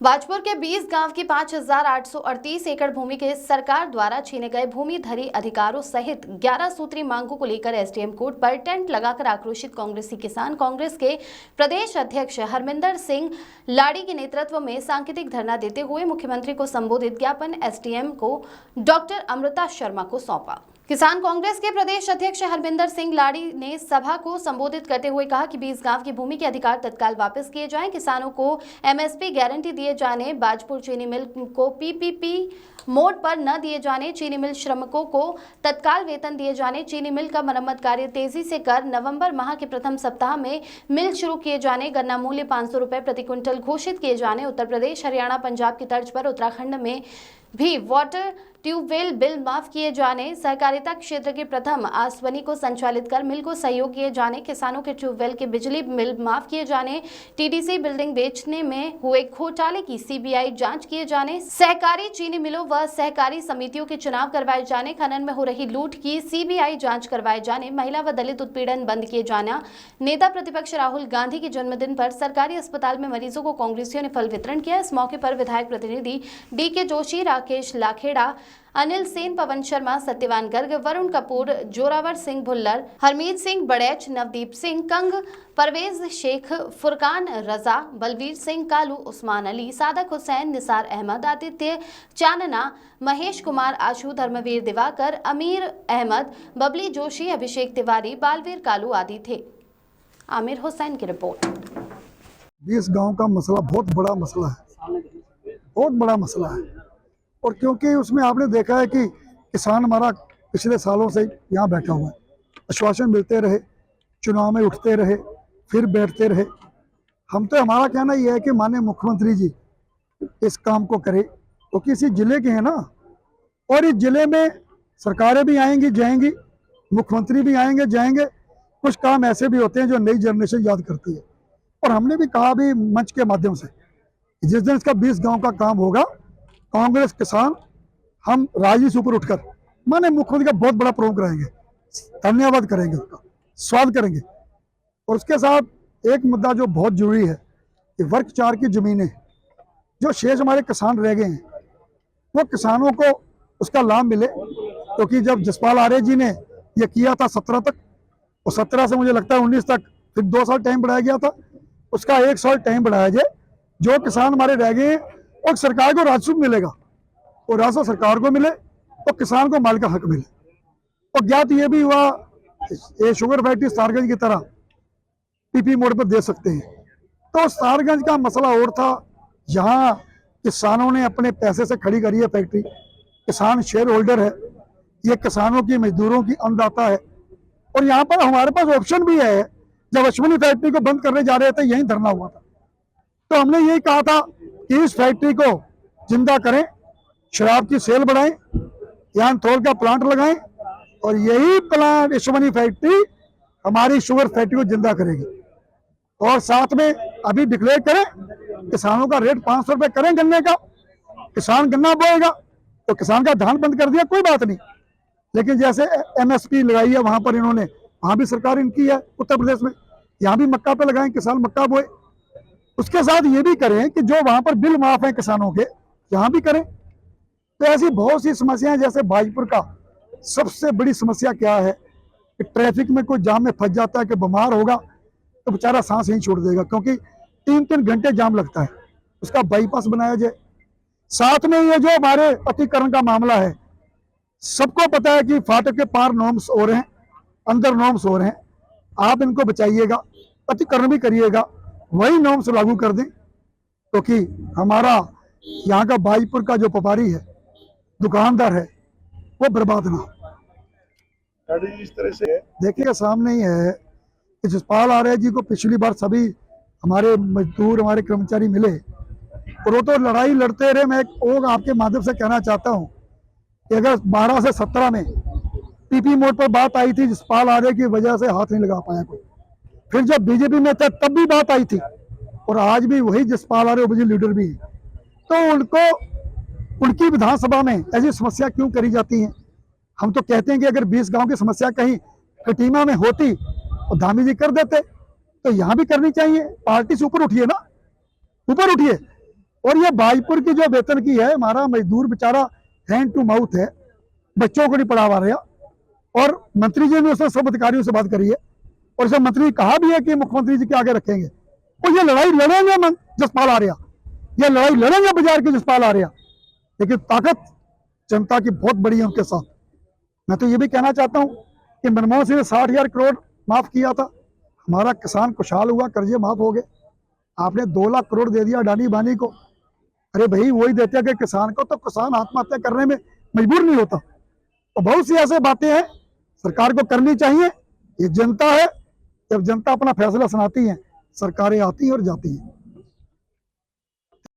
बाजपुर के 20 गांव की 5,838 एकड़ भूमि के सरकार द्वारा छीने गए भूमिधरी अधिकारों सहित 11 सूत्री मांगों को लेकर एसडीएम कोर्ट पर टेंट लगाकर आक्रोशित कांग्रेसी किसान कांग्रेस के प्रदेश अध्यक्ष हरमिंदर सिंह लाड़ी के नेतृत्व में सांकेतिक धरना देते हुए मुख्यमंत्री को संबोधित ज्ञापन एसडीएम को डॉक्टर अमृता शर्मा को सौंपा। किसान कांग्रेस के प्रदेश अध्यक्ष हरमिंदर सिंह लाड़ी ने सभा को संबोधित करते हुए कहा कि 20 गांव की भूमि के अधिकार तत्काल वापस किए जाएं, किसानों को एमएसपी गारंटी दिए जाने, बाजपुर चीनी मिल को पीपीपी मोड पर न दिए जाने, चीनी मिल श्रमिकों को तत्काल वेतन दिए जाने, चीनी मिल का मरम्मत कार्य तेजी से कर नवंबर माह के प्रथम सप्ताह में मिल शुरू किए जाने, गन्ना मूल्य 500 रुपए प्रति क्विंटल घोषित किए जाने, उत्तर प्रदेश हरियाणा पंजाब की तर्ज पर उत्तराखंड में भी वाटर ट्यूबवेल बिल माफ किए जाने, सहकारिता क्षेत्र के प्रथम आसवनी को संचालित कर मिल को सहयोग किए जाने, किसानों के ट्यूबवेल के बिजली बिल माफ किए जाने, टीडीसी बिल्डिंग बेचने में हुए घोटाले की सीबीआई जांच किए जाने, सहकारी चीनी मिलों व सहकारी समितियों के चुनाव करवाए जाने, खनन में हो रही लूट की सीबीआई जांच करवाए जाने, महिला व दलित उत्पीड़न बंद किए जाना, नेता प्रतिपक्ष राहुल गांधी के जन्मदिन पर सरकारी अस्पताल में मरीजों को कांग्रेसियों ने फल वितरण किया। इस मौके पर विधायक प्रतिनिधि डीके जोशी, राकेश लाखेड़ा, अनिल सेन, पवन शर्मा, सत्यवान गर्ग, वरुण कपूर, जोरावर सिंह भुल्लर, हरमीत सिंह बड़ैच, नवदीप सिंह कंग, परवेज शेख, फुरकान रजा, बलवीर सिंह कालू, उस्मान अली, सादक हुसैन, निसार अहमद, आदित्य चानना, महेश कुमार आशु, धर्मवीर दिवाकर, अमीर अहमद, बबली जोशी, अभिषेक तिवारी, बालवीर कालू आदि थे। आमिर हुसैन की रिपोर्ट। 20 गांव का मसला बहुत बड़ा मसला है, बहुत बड़ा मसला है। और क्योंकि उसमें आपने देखा है कि किसान हमारा पिछले सालों से यहाँ बैठा हुआ है, आश्वासन मिलते रहे, चुनाव में उठते रहे, फिर बैठते रहे। हम तो हमारा कहना यह है कि माननीय मुख्यमंत्री जी इस काम को करें, क्योंकि इसी जिले के हैं ना, और इस जिले में सरकारें भी आएंगी जाएंगी, मुख्यमंत्री भी आएंगे जाएंगे, कुछ काम ऐसे भी होते हैं जो नई जनरेशन याद करती है। और हमने भी कहा भी मंच के माध्यम से जिस दिन इसका 20 गाँव का काम होगा, कांग्रेस किसान हम राजी से ऊपर उठकर माने मुख्यमंत्री का बहुत बड़ा प्रोग्राम कराएंगे, धन्यवाद करेंगे, उसका स्वागत करेंगे। और उसके साथ एक मुद्दा जो बहुत जरूरी है कि वर्ग 4 की जमीनें जो शेष हमारे किसान रह गए हैं, वो किसानों को उसका लाभ मिले। क्योंकि जब जसपाल आर्य जी ने ये किया था 17 तक, और 17 से मुझे लगता है 19 तक, फिर 2 साल टाइम बढ़ाया गया था, उसका 1 साल टाइम बढ़ाया जाए। जो किसान हमारे रह गए हैं और सरकार को राजस्व मिलेगा, और राजस्व सरकार को मिले तो किसान को माल का हक मिले। और ज्ञात ये भी हुआ ये शुगर फैक्ट्री सारगंज की तरह पीपी मोड पर दे सकते हैं। तो सारगंज का मसला और था, यहाँ किसानों ने अपने पैसे से खड़ी करी है फैक्ट्री, किसान शेयर होल्डर है, ये किसानों की मजदूरों की अन्नदाता है। और यहाँ पर हमारे पास ऑप्शन भी है, जब अश्विनी फैक्ट्री को बंद करने जा रहे थे यहीं धरना हुआ था, तो हमने यही कहा था कि इस फैक्ट्री को जिंदा करें, शराब की सेल बढ़ाएं, यहाँ थोल का प्लांट लगाएं, और यही प्लांट अश्विनी फैक्ट्री हमारी शुगर फैक्ट्री को जिंदा करेगी। और साथ में अभी डिक्लेयर करें, किसानों का रेट 500 रुपए करें गन्ने का, किसान गन्ना बोएगा तो किसान का धान बंद कर दिया, कोई बात नहीं। लेकिन जैसे एमएसपी लगाई है वहां पर इन्होंने, वहां भी सरकार इनकी है उत्तर प्रदेश में, यहाँ भी मक्का पे लगाएं, किसान मक्का बोए। उसके साथ ये भी करें कि जो वहां पर बिल माफ है किसानों के, यहाँ भी करें। तो ऐसी बहुत सी समस्याएं, जैसे बाजपुर का सबसे बड़ी समस्या क्या है कि ट्रैफिक में कोई जाम में फंस जाता है कि बीमार होगा तो बेचारा सांस ही छोड़ देगा, क्योंकि 3-3 घंटे जाम लगता है। उसका बाईपास बनाया जाए। साथ में ये जो हमारे अतिक्रमण का मामला है, सबको पता है कि फाटक के पार नॉर्म्स हो रहे हैं, अंदर नॉर्म्स हो रहे हैं, आप इनको बचाइएगा, अतिक्रमण भी करिएगा, वही नॉर्म्स लागू कर दें, क्योंकि हमारा यहाँ का बाजपुर का जो व्यापारी है, दुकानदार है, वो बर्बाद ना हो। इस तरह से देखिए सामने ही है कि जसपाल आर्य जी को पिछली बार सभी हमारे मजदूर, हमारे कर्मचारी मिले, और वो तो लड़ाई लड़ते रहे। मैं एक आपके माध्यम से कहना चाहता हूँ कि अगर 12 से 17 में पीपी मोड पर बात आई थी, जसपाल आर्य की वजह से हाथ नहीं लगा पाया कोई। फिर जब बीजेपी में थे तब भी बात आई थी, और आज भी वही जसपाल आर्य ओबीसी लीडर भी है। तो उनको उनकी विधानसभा में ऐसी समस्या क्यों करी जाती है? हम तो कहते हैं कि अगर 20 गांव की समस्या कहीं कटीमा में होती तो धामी जी कर देते, तो यहाँ भी करनी चाहिए। पार्टी से ऊपर उठिए ना, ऊपर उठिए। और ये भाईपुर की जो वेतन की है, हमारा मजदूर बेचारा हैंड टू माउथ है, बच्चों को नहीं पढ़ा रहा। और मंत्री जी ने उसने सब अधिकारियों से बात करी है और सब मंत्री कहा भी है कि मुख्यमंत्री जी के आगे रखेंगे। और ये लड़ाई लड़ेंगे जसपाल आर्या, ये लड़ाई लड़ेंगे बाजार के जसपाल आर्या, लेकिन ताकत जनता की बहुत बड़ी है उनके साथ। मैं तो ये भी कहना चाहता हूँ कि मनमोहन सिंह ने 60,000 करोड़ माफ किया था, हमारा किसान खुशहाल हुआ, कर्जे माफ हो गए। आपने 2 लाख करोड़ दे दिया अडानी बानी को। अरे भाई वही देते हैं कि किसान को, तो किसान आत्महत्या करने में मजबूर नहीं होता। तो बहुत सी ऐसे बातें हैं सरकार को करनी चाहिए। ये जनता है, जब जनता अपना फैसला सुनाती है, सरकारें आती हैं और जाती हैं।